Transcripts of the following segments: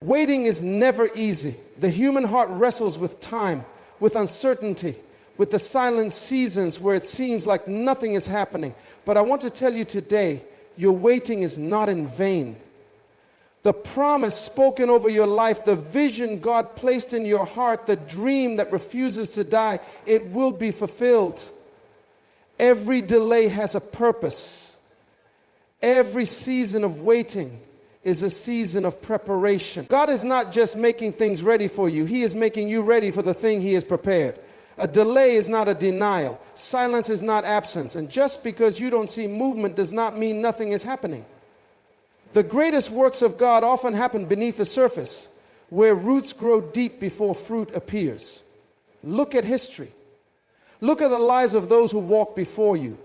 Waiting is never easy. The human heart wrestles with time, with uncertainty, with the silent seasons where it seems like nothing is happening. But I want to tell you today, your waiting is not in vain. The promise spoken over your life, the vision God placed in your heart, the dream that refuses to die, it will be fulfilled. Every delay has a purpose. Every season of waiting is a season of preparation. God is not just making things ready for you. He is making you ready for the thing He has prepared. A delay is not a denial. Silence is not absence. And just because you don't see movement does not mean nothing is happening. The greatest works of God often happen beneath the surface, where roots grow deep before fruit appears. Look at history. Look at the lives of those who walked before you.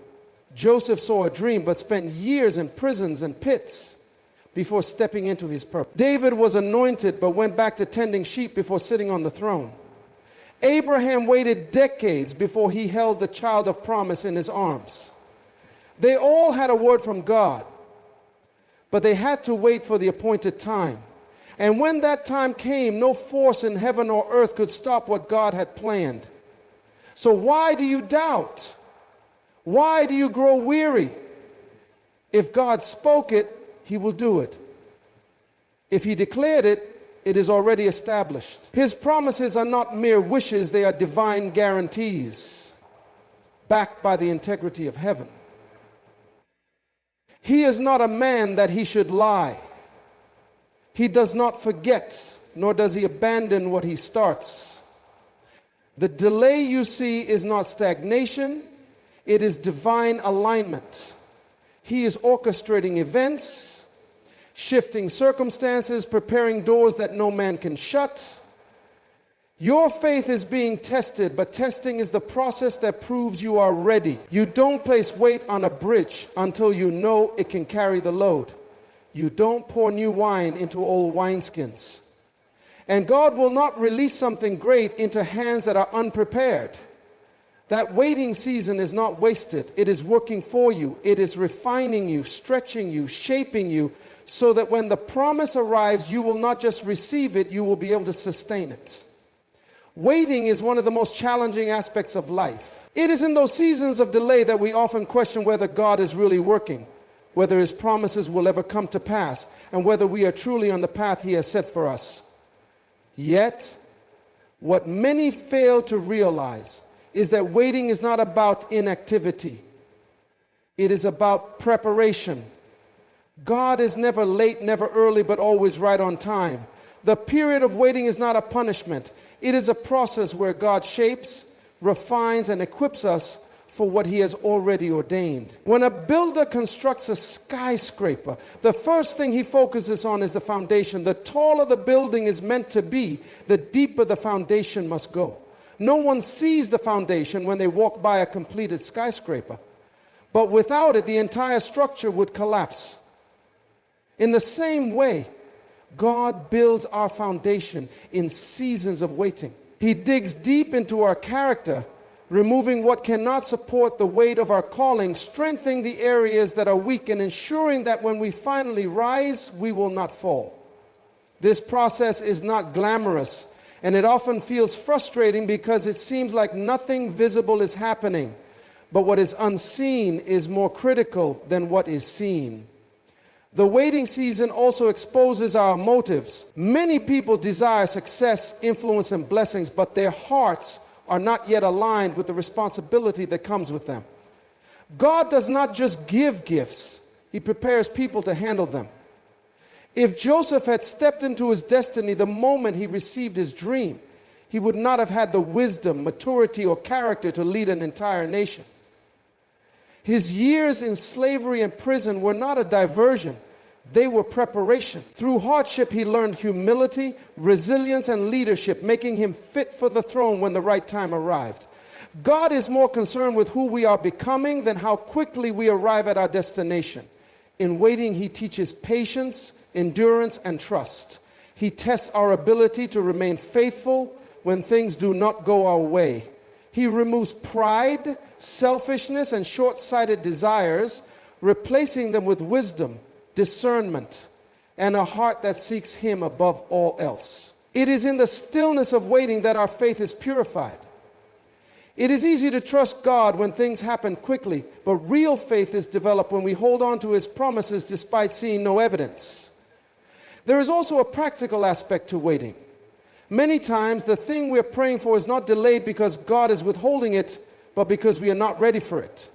Joseph saw a dream but spent years in prisons and pits before stepping into his purpose. David was anointed but went back to tending sheep before sitting on the throne. Abraham waited decades before he held the child of promise in his arms. They all had a word from God, but they had to wait for the appointed time. And when that time came, no force in heaven or earth could stop what God had planned. So why do you doubt? Why do you grow weary? If God spoke it, He will do it. If He declared it, it is already established. His promises are not mere wishes, they are divine guarantees, backed by the integrity of heaven. He is not a man that He should lie. He does not forget, nor does He abandon what He starts. The delay you see is not stagnation, it is divine alignment. He is orchestrating events, shifting circumstances, preparing doors that no man can shut. Your faith is being tested, but testing is the process that proves you are ready. You don't place weight on a bridge until you know it can carry the load. You don't pour new wine into old wineskins. And God will not release something great into hands that are unprepared. That waiting season is not wasted. It is working for you. It is refining you, stretching you, shaping you, so that when the promise arrives, you will not just receive it, you will be able to sustain it. Waiting is one of the most challenging aspects of life. It is in those seasons of delay that we often question whether God is really working, whether His promises will ever come to pass, and whether we are truly on the path He has set for us. Yet, what many fail to realize is that waiting is not about inactivity. It is about preparation. God is never late, never early, but always right on time. The period of waiting is not a punishment. It is a process where God shapes, refines, and equips us for what He has already ordained. When a builder constructs a skyscraper, the first thing he focuses on is the foundation. The taller the building is meant to be, the deeper the foundation must go. No one sees the foundation when they walk by a completed skyscraper. But without it, the entire structure would collapse. In the same way, God builds our foundation in seasons of waiting. He digs deep into our character, removing what cannot support the weight of our calling, strengthening the areas that are weak, and ensuring that when we finally rise, we will not fall. This process is not glamorous, and it often feels frustrating because it seems like nothing visible is happening. But what is unseen is more critical than what is seen. The waiting season also exposes our motives. Many people desire success, influence, and blessings, but their hearts are not yet aligned with the responsibility that comes with them. God does not just give gifts, He prepares people to handle them. If Joseph had stepped into his destiny the moment he received his dream, he would not have had the wisdom, maturity, or character to lead an entire nation. His years in slavery and prison were not a diversion. They were preparation. Through hardship, he learned humility, resilience, and leadership, making him fit for the throne when the right time arrived. God is more concerned with who we are becoming than how quickly we arrive at our destination. In waiting, He teaches patience, endurance, and trust. He tests our ability to remain faithful when things do not go our way. He removes pride, selfishness, and short-sighted desires, replacing them with wisdom, discernment, and a heart that seeks Him above all else. It is in the stillness of waiting that our faith is purified. It is easy to trust God when things happen quickly, but real faith is developed when we hold on to His promises despite seeing no evidence. There is also a practical aspect to waiting. Many times the thing we're praying for is not delayed because God is withholding it, but because we are not ready for it.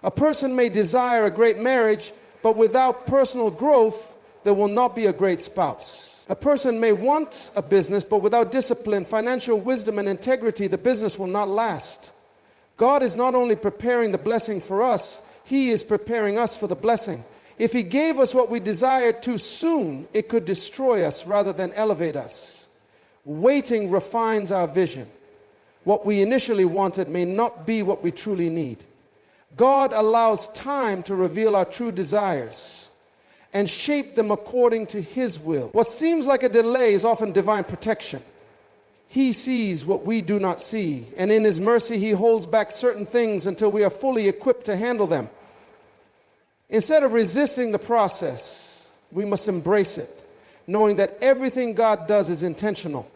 A person may desire a great marriage, but without personal growth, there will not be a great spouse. A person may want a business, but without discipline, financial wisdom, and integrity, the business will not last. God is not only preparing the blessing for us, He is preparing us for the blessing. If He gave us what we desired too soon, it could destroy us rather than elevate us. Waiting refines our vision. What we initially wanted may not be what we truly need. God allows time to reveal our true desires and shape them according to His will. What seems like a delay is often divine protection. He sees what we do not see, and in His mercy He holds back certain things until we are fully equipped to handle them. Instead of resisting the process, we must embrace it, knowing that everything God does is intentional.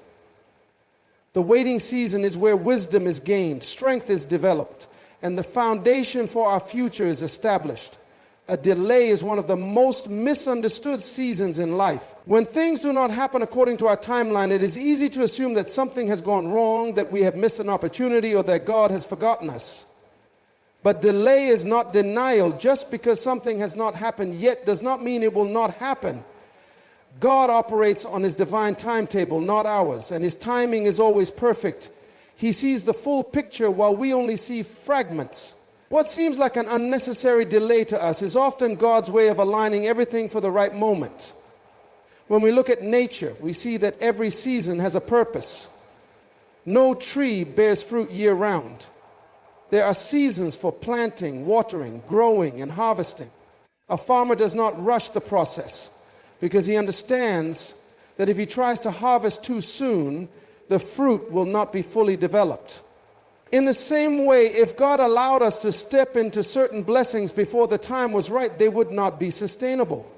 The waiting season is where wisdom is gained, strength is developed, and the foundation for our future is established. A delay is one of the most misunderstood seasons in life. When things do not happen according to our timeline, it is easy to assume that something has gone wrong, that we have missed an opportunity, or that God has forgotten us. But delay is not denial. Just because something has not happened yet does not mean it will not happen. God operates on His divine timetable, not ours, and His timing is always perfect. He sees the full picture while we only see fragments. What seems like an unnecessary delay to us is often God's way of aligning everything for the right moment. When we look at nature, we see that every season has a purpose. No tree bears fruit year-round. There are seasons for planting, watering, growing, and harvesting. A farmer does not rush the process because he understands that if he tries to harvest too soon, the fruit will not be fully developed. In the same way, if God allowed us to step into certain blessings before the time was right, they would not be sustainable.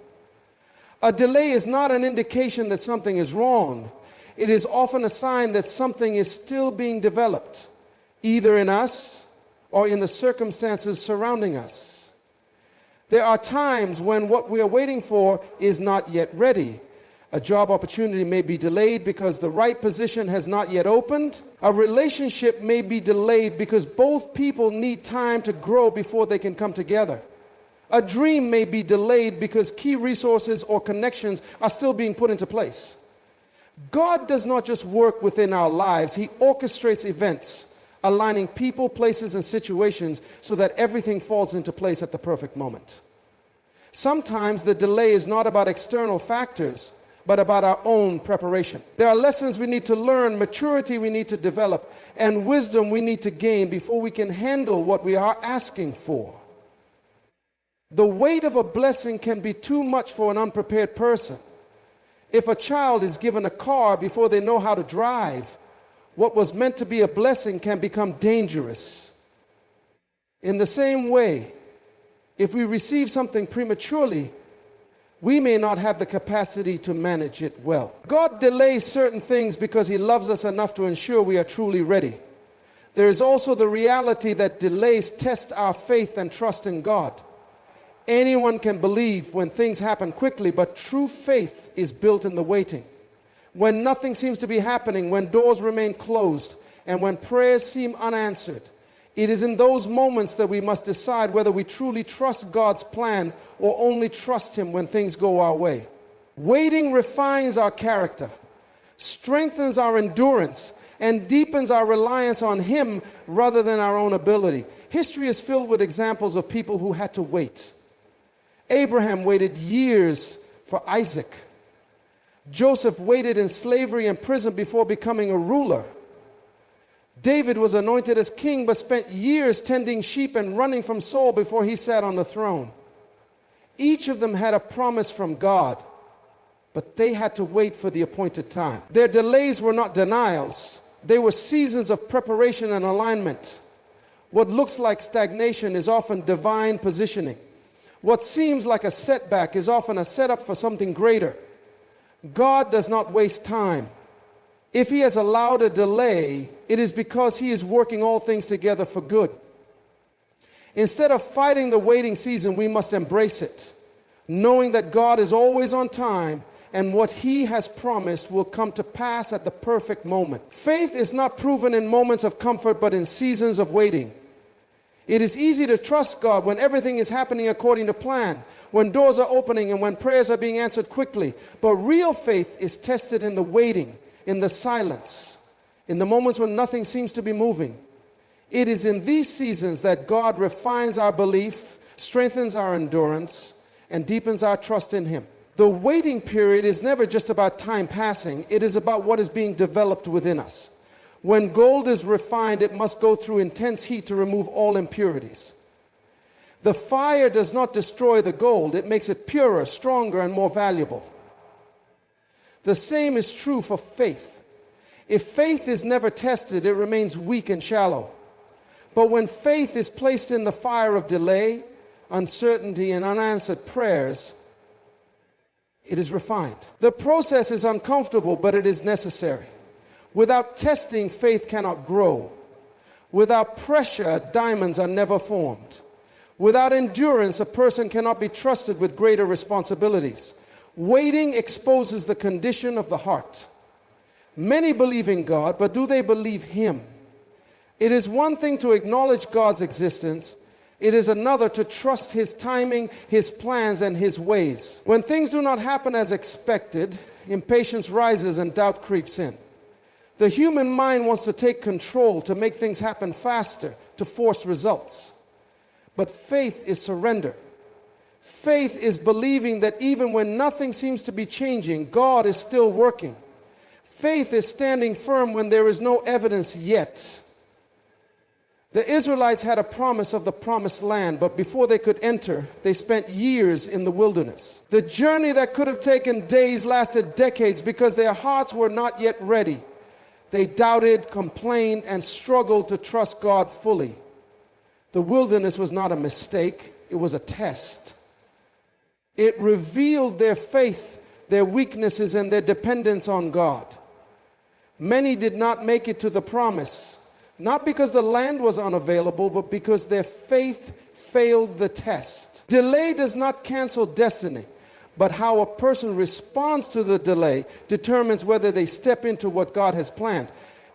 A delay is not an indication that something is wrong. It is often a sign that something is still being developed, either in us or in the circumstances surrounding us. There are times when what we are waiting for is not yet ready. A job opportunity may be delayed because the right position has not yet opened. A relationship may be delayed because both people need time to grow before they can come together. A dream may be delayed because key resources or connections are still being put into place. God does not just work within our lives. He orchestrates events, aligning people, places, and situations so that everything falls into place at the perfect moment. Sometimes the delay is not about external factors, but about our own preparation. There are lessons we need to learn, maturity we need to develop, and wisdom we need to gain before we can handle what we are asking for. The weight of a blessing can be too much for an unprepared person. If a child is given a car before they know how to drive, what was meant to be a blessing can become dangerous. In the same way, if we receive something prematurely, we may not have the capacity to manage it well. God delays certain things because He loves us enough to ensure we are truly ready. There is also the reality that delays test our faith and trust in God. Anyone can believe when things happen quickly, but true faith is built in the waiting. When nothing seems to be happening, when doors remain closed, and when prayers seem unanswered, it is in those moments that we must decide whether we truly trust God's plan or only trust Him when things go our way. Waiting refines our character, strengthens our endurance, and deepens our reliance on Him rather than our own ability. History is filled with examples of people who had to wait. Abraham waited years for Isaac. Joseph waited in slavery and prison before becoming a ruler. David was anointed as king but spent years tending sheep and running from Saul before he sat on the throne. Each of them had a promise from God, but they had to wait for the appointed time. Their delays were not denials. They were seasons of preparation and alignment. What looks like stagnation is often divine positioning. What seems like a setback is often a setup for something greater. God does not waste time. If he has allowed a delay, it is because he is working all things together for good. Instead of fighting the waiting season, we must embrace it, knowing that God is always on time and what he has promised will come to pass at the perfect moment. Faith is not proven in moments of comfort, but in seasons of waiting. It is easy to trust God when everything is happening according to plan, when doors are opening and when prayers are being answered quickly. But real faith is tested in the waiting, in the silence, in the moments when nothing seems to be moving. It is in these seasons that God refines our belief, strengthens our endurance, and deepens our trust in him. The waiting period is never just about time passing. It is about what is being developed within us. When gold is refined, it must go through intense heat to remove all impurities. The fire does not destroy the gold. It makes it purer, stronger, and more valuable. The same is true for faith. If faith is never tested, it remains weak and shallow. But when faith is placed in the fire of delay, uncertainty, and unanswered prayers, it is refined. The process is uncomfortable, but it is necessary. Without testing, faith cannot grow. Without pressure, diamonds are never formed. Without endurance, a person cannot be trusted with greater responsibilities. Waiting exposes the condition of the heart. Many believe in God, but do they believe him? It is one thing to acknowledge God's existence. It is another to trust his timing, his plans, and his ways. When things do not happen as expected, impatience rises and doubt creeps in. The human mind wants to take control, to make things happen faster, to force results. But faith is surrender. Faith is believing that even when nothing seems to be changing, God is still working. Faith is standing firm when there is no evidence yet. The Israelites had a promise of the promised land, but before they could enter, they spent years in the wilderness. The journey that could have taken days lasted decades because their hearts were not yet ready. They doubted, complained, and struggled to trust God fully. The wilderness was not a mistake, it was a test. It revealed their faith, their weaknesses, and their dependence on God. Many did not make it to the promise, not because the land was unavailable, but because their faith failed the test. Delay does not cancel destiny, but how a person responds to the delay determines whether they step into what God has planned.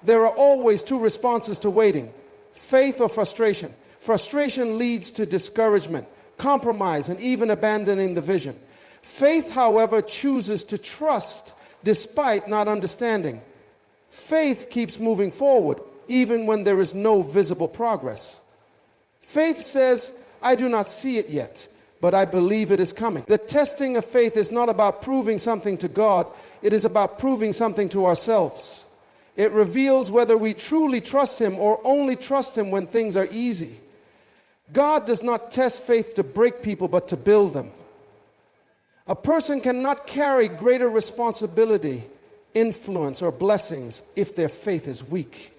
There are always two responses to waiting: faith or frustration. Frustration leads to discouragement, compromise, and even abandoning the vision. Faith, however, chooses to trust despite not understanding. Faith keeps moving forward, even when there is no visible progress. Faith says, I do not see it yet, but I believe it is coming. The testing of faith is not about proving something to God, it is about proving something to ourselves. It reveals whether we truly trust him or only trust him when things are easy. God does not test faith to break people, but to build them. A person cannot carry greater responsibility, influence, or blessings if their faith is weak.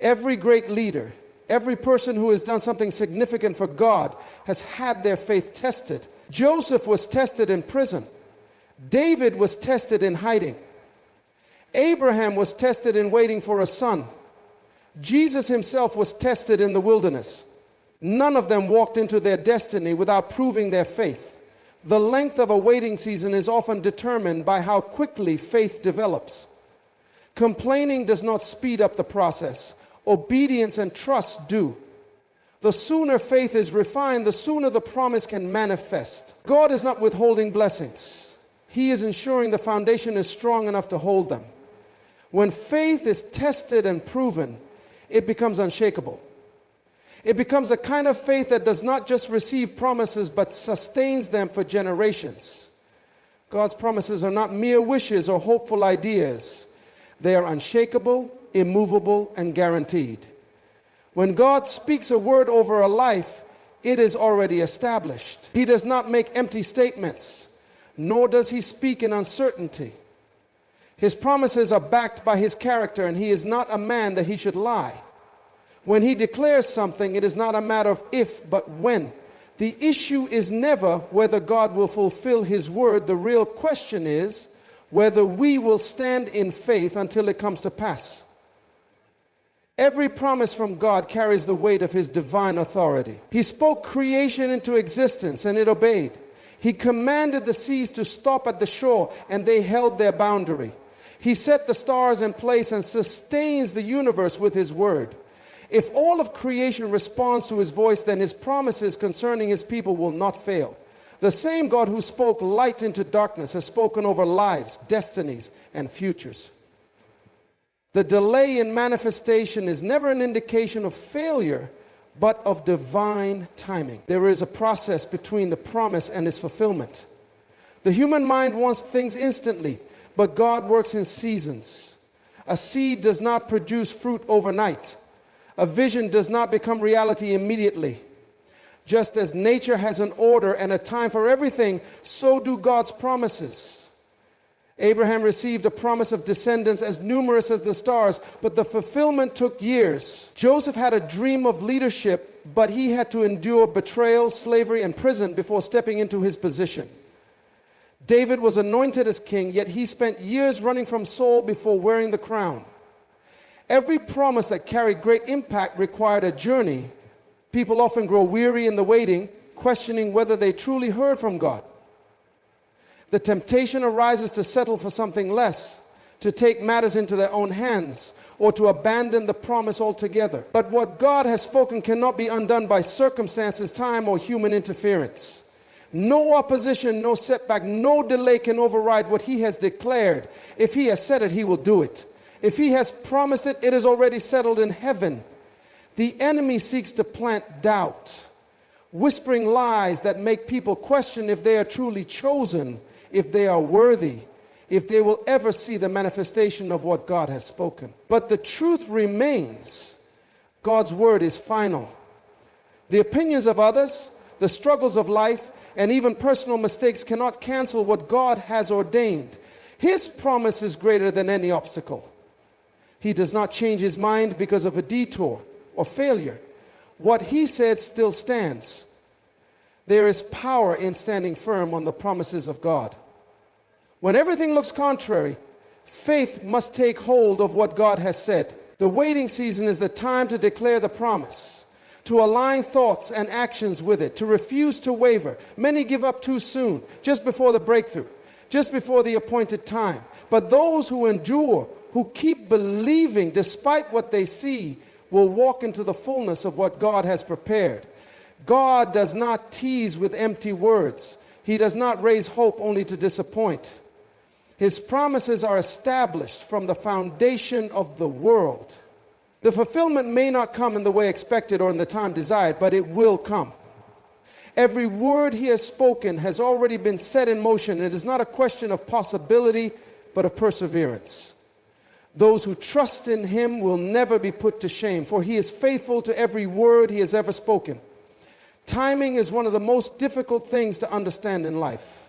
Every great leader, every person who has done something significant for God has had their faith tested. Joseph was tested in prison. David was tested in hiding. Abraham was tested in waiting for a son. Jesus himself was tested in the wilderness. None of them walked into their destiny without proving their faith. The length of a waiting season is often determined by how quickly faith develops. Complaining does not speed up the process. Obedience and trust do. The sooner faith is refined, the sooner the promise can manifest. God is not withholding blessings. He is ensuring the foundation is strong enough to hold them. When faith is tested and proven, it becomes unshakable. It becomes a kind of faith that does not just receive promises, but sustains them for generations. God's promises are not mere wishes or hopeful ideas. They are unshakable, immovable, and guaranteed. When God speaks a word over a life, it is already established. He does not make empty statements, nor does he speak in uncertainty. His promises are backed by his character, and he is not a man that he should lie. When he declares something, it is not a matter of if, but when. The issue is never whether God will fulfill his word. The real question is whether we will stand in faith until it comes to pass. Every promise from God carries the weight of his divine authority. He spoke creation into existence and it obeyed. He commanded the seas to stop at the shore and they held their boundary. He set the stars in place and sustains the universe with his word. If all of creation responds to his voice, then his promises concerning his people will not fail. The same God who spoke light into darkness has spoken over lives, destinies, and futures. The delay in manifestation is never an indication of failure, but of divine timing. There is a process between the promise and its fulfillment. The human mind wants things instantly, but God works in seasons. A seed does not produce fruit overnight. A vision does not become reality immediately. Just as nature has an order and a time for everything, so do God's promises. Abraham received a promise of descendants as numerous as the stars, but the fulfillment took years. Joseph had a dream of leadership, but he had to endure betrayal, slavery, and prison before stepping into his position. David was anointed as king, yet he spent years running from Saul before wearing the crown. Every promise that carried great impact required a journey. People often grow weary in the waiting, questioning whether they truly heard from God. The temptation arises to settle for something less, to take matters into their own hands, or to abandon the promise altogether. But what God has spoken cannot be undone by circumstances, time, or human interference. No opposition, no setback, no delay can override what he has declared. If he has said it, he will do it. If he has promised it, it is already settled in heaven. The enemy seeks to plant doubt, whispering lies that make people question if they are truly chosen, if they are worthy, if they will ever see the manifestation of what God has spoken. But the truth remains. God's word is final. The opinions of others, the struggles of life, and even personal mistakes cannot cancel what God has ordained. His promise is greater than any obstacle. He does not change his mind because of a detour or failure. What he said still stands. There is power in standing firm on the promises of God. When everything looks contrary, faith must take hold of what God has said. The waiting season is the time to declare the promise, to align thoughts and actions with it, to refuse to waver. Many give up too soon, just before the breakthrough, just before the appointed time. But those who endure, who keep believing despite what they see, will walk into the fullness of what God has prepared. God does not tease with empty words. He does not raise hope only to disappoint. His promises are established from the foundation of the world. The fulfillment may not come in the way expected or in the time desired, but it will come. Every word he has spoken has already been set in motion. It is not a question of possibility, but of perseverance. Those who trust in him will never be put to shame, for he is faithful to every word he has ever spoken. Timing is one of the most difficult things to understand in life.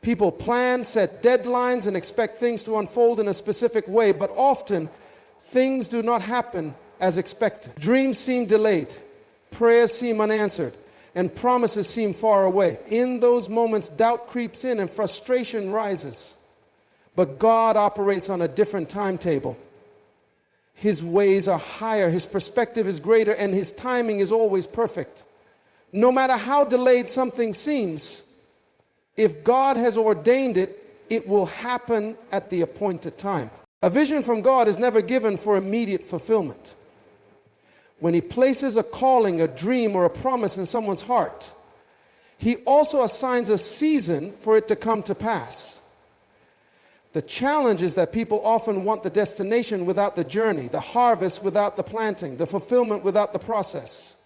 People plan, set deadlines, and expect things to unfold in a specific way, but often things do not happen as expected. Dreams seem delayed, prayers seem unanswered, and promises seem far away. In those moments, doubt creeps in and frustration rises. But God operates on a different timetable. His ways are higher, his perspective is greater, and his timing is always perfect. No matter how delayed something seems, if God has ordained it, it will happen at the appointed time. A vision from God is never given for immediate fulfillment. When he places a calling, a dream, or a promise in someone's heart, he also assigns a season for it to come to pass. The challenge is that people often want the destination without the journey, the harvest without the planting, the fulfillment without the process.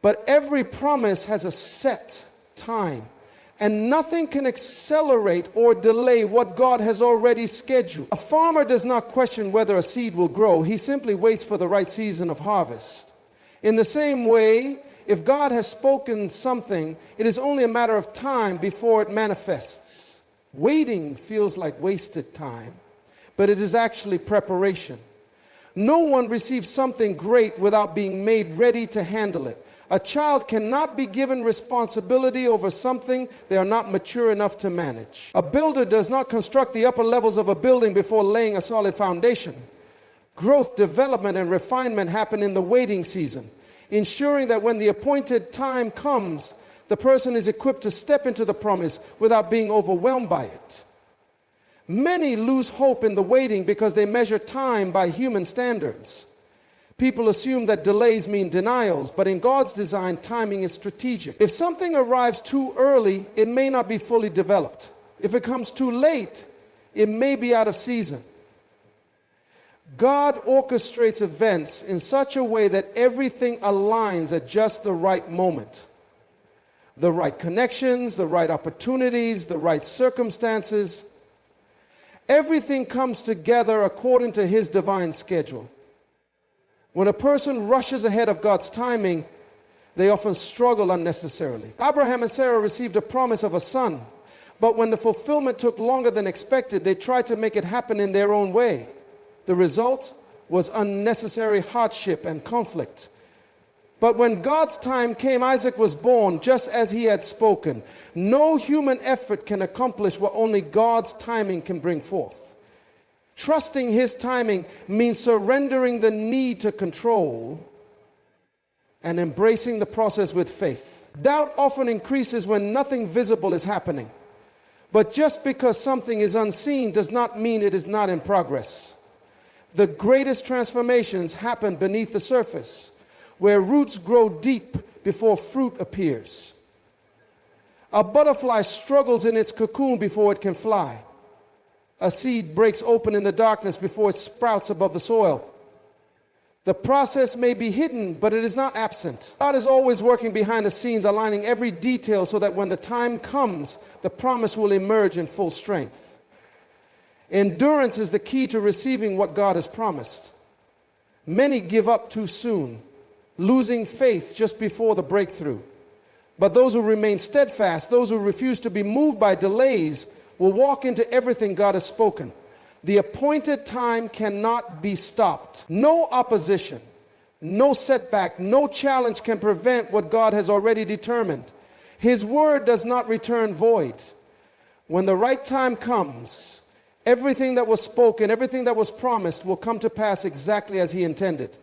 But every promise has a set time, and nothing can accelerate or delay what God has already scheduled. A farmer does not question whether a seed will grow. He simply waits for the right season of harvest. In the same way, if God has spoken something, it is only a matter of time before it manifests. Waiting feels like wasted time, but it is actually preparation. No one receives something great without being made ready to handle it. A child cannot be given responsibility over something they are not mature enough to manage. A builder does not construct the upper levels of a building before laying a solid foundation. Growth, development, and refinement happen in the waiting season, ensuring that when the appointed time comes, the person is equipped to step into the promise without being overwhelmed by it. Many lose hope in the waiting because they measure time by human standards. People assume that delays mean denials, but in God's design, timing is strategic. If something arrives too early, it may not be fully developed. If it comes too late, it may be out of season. God orchestrates events in such a way that everything aligns at just the right moment. The right connections, the right opportunities, the right circumstances. Everything comes together according to His divine schedule. When a person rushes ahead of God's timing, they often struggle unnecessarily. Abraham and Sarah received a promise of a son, but when the fulfillment took longer than expected, they tried to make it happen in their own way. The result was unnecessary hardship and conflict. But when God's time came, Isaac was born just as He had spoken. No human effort can accomplish what only God's timing can bring forth. Trusting His timing means surrendering the need to control and embracing the process with faith. Doubt often increases when nothing visible is happening. But just because something is unseen does not mean it is not in progress. The greatest transformations happen beneath the surface, where roots grow deep before fruit appears. A butterfly struggles in its cocoon before it can fly. A seed breaks open in the darkness before it sprouts above the soil. The process may be hidden, but it is not absent. God is always working behind the scenes, aligning every detail so that when the time comes, the promise will emerge in full strength. Endurance is the key to receiving what God has promised. Many give up too soon, losing faith just before the breakthrough. But those who remain steadfast, those who refuse to be moved by delays, will walk into everything God has spoken. The appointed time cannot be stopped. No opposition, no setback, no challenge can prevent what God has already determined. His word does not return void. When the right time comes, everything that was spoken, everything that was promised will come to pass exactly as He intended.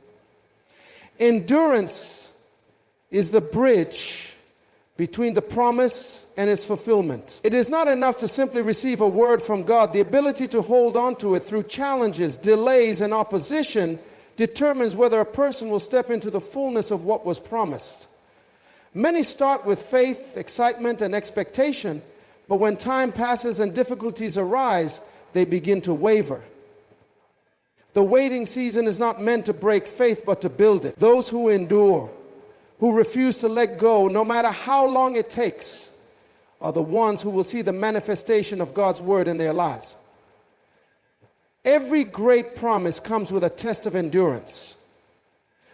Endurance is the bridge between the promise and its fulfillment. It is not enough to simply receive a word from God. The ability to hold on to it through challenges, delays, and opposition determines whether a person will step into the fullness of what was promised. Many start with faith, excitement, and expectation, but when time passes and difficulties arise, they begin to waver. The waiting season is not meant to break faith, but to build it. Those who endure, who refuse to let go, no matter how long it takes, are the ones who will see the manifestation of God's word in their lives. Every great promise comes with a test of endurance.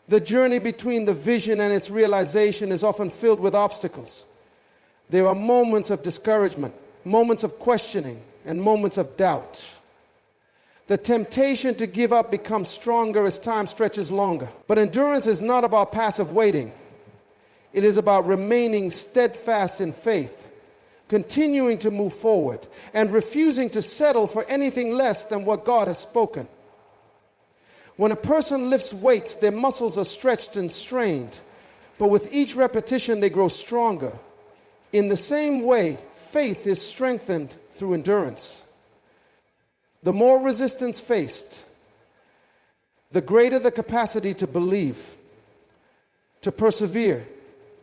The journey between the vision and its realization is often filled with obstacles. There are moments of discouragement, moments of questioning, and moments of doubt. The temptation to give up becomes stronger as time stretches longer. But endurance is not about passive waiting. It is about remaining steadfast in faith, continuing to move forward, and refusing to settle for anything less than what God has spoken. When a person lifts weights, their muscles are stretched and strained, but with each repetition they grow stronger. In the same way, faith is strengthened through endurance. The more resistance faced, the greater the capacity to believe, to persevere,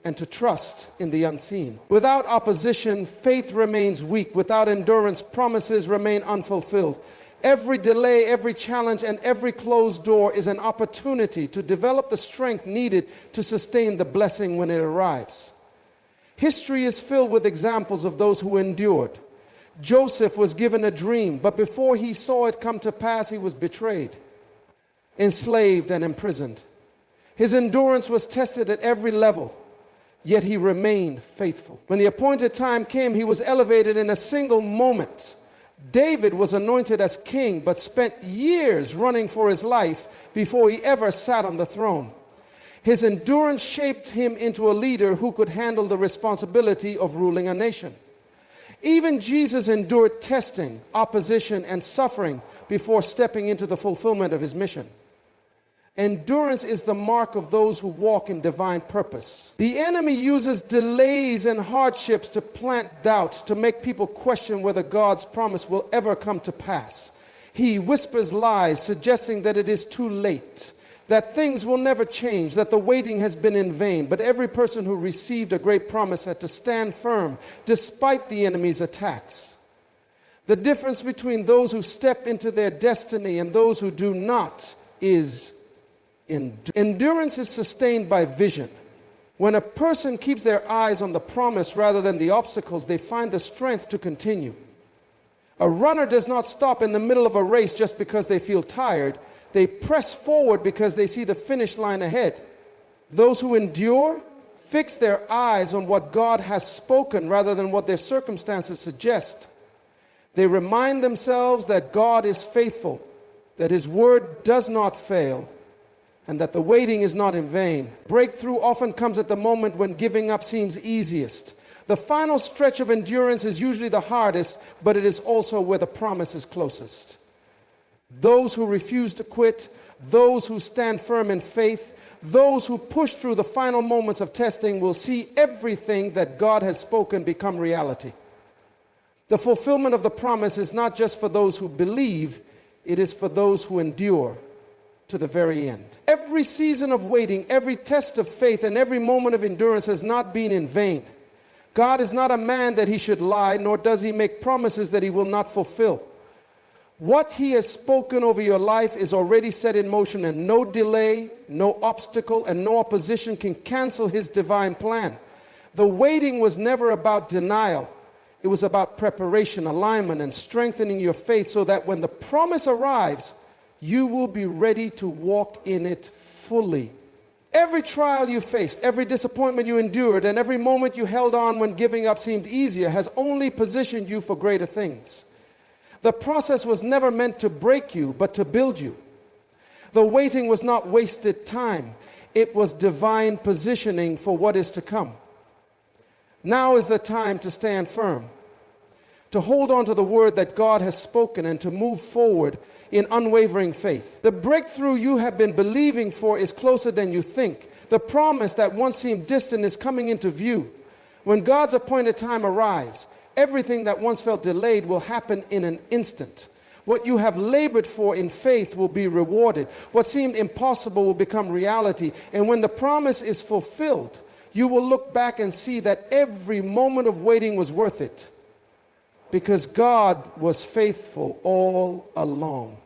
and to trust in the unseen. Without opposition, faith remains weak. Without endurance, promises remain unfulfilled. Every delay, every challenge, and every closed door is an opportunity to develop the strength needed to sustain the blessing when it arrives. History is filled with examples of those who endured. Joseph was given a dream, but before he saw it come to pass, he was betrayed, enslaved, and imprisoned. His endurance was tested at every level, yet he remained faithful. When the appointed time came, he was elevated in a single moment. David was anointed as king, but spent years running for his life before he ever sat on the throne. His endurance shaped him into a leader who could handle the responsibility of ruling a nation. Even Jesus endured testing, opposition, and suffering before stepping into the fulfillment of his mission. Endurance is the mark of those who walk in divine purpose. The enemy uses delays and hardships to plant doubt, to make people question whether God's promise will ever come to pass. He whispers lies, suggesting that it is too late, that things will never change, that the waiting has been in vain. But every person who received a great promise had to stand firm despite the enemy's attacks. The difference between those who step into their destiny and those who do not is endurance is sustained by vision. When a person keeps their eyes on the promise rather than the obstacles, they find the strength to continue. A runner does not stop in the middle of a race just because they feel tired. They press forward because they see the finish line ahead. Those who endure fix their eyes on what God has spoken rather than what their circumstances suggest. They remind themselves that God is faithful, that his word does not fail, and that the waiting is not in vain. Breakthrough often comes at the moment when giving up seems easiest. The final stretch of endurance is usually the hardest, but it is also where the promise is closest. Those who refuse to quit, those who stand firm in faith, those who push through the final moments of testing will see everything that God has spoken become reality. The fulfillment of the promise is not just for those who believe, it is for those who endure to the very end. Every season of waiting, every test of faith, and every moment of endurance has not been in vain. God is not a man that he should lie, nor does he make promises that he will not fulfill. What he has spoken over your life is already set in motion, and no delay, no obstacle, and no opposition can cancel his divine plan. The waiting was never about denial. It was about preparation, alignment, and strengthening your faith so that when the promise arrives, you will be ready to walk in it fully. Every trial you faced, every disappointment you endured, and every moment you held on when giving up seemed easier has only positioned you for greater things. The process was never meant to break you, but to build you. The waiting was not wasted time. It was divine positioning for what is to come. Now is the time to stand firm, to hold on to the word that God has spoken, and to move forward in unwavering faith. The breakthrough you have been believing for is closer than you think. The promise that once seemed distant is coming into view. When God's appointed time arrives, everything that once felt delayed will happen in an instant. What you have labored for in faith will be rewarded. What seemed impossible will become reality. And when the promise is fulfilled, you will look back and see that every moment of waiting was worth it, because God was faithful all along.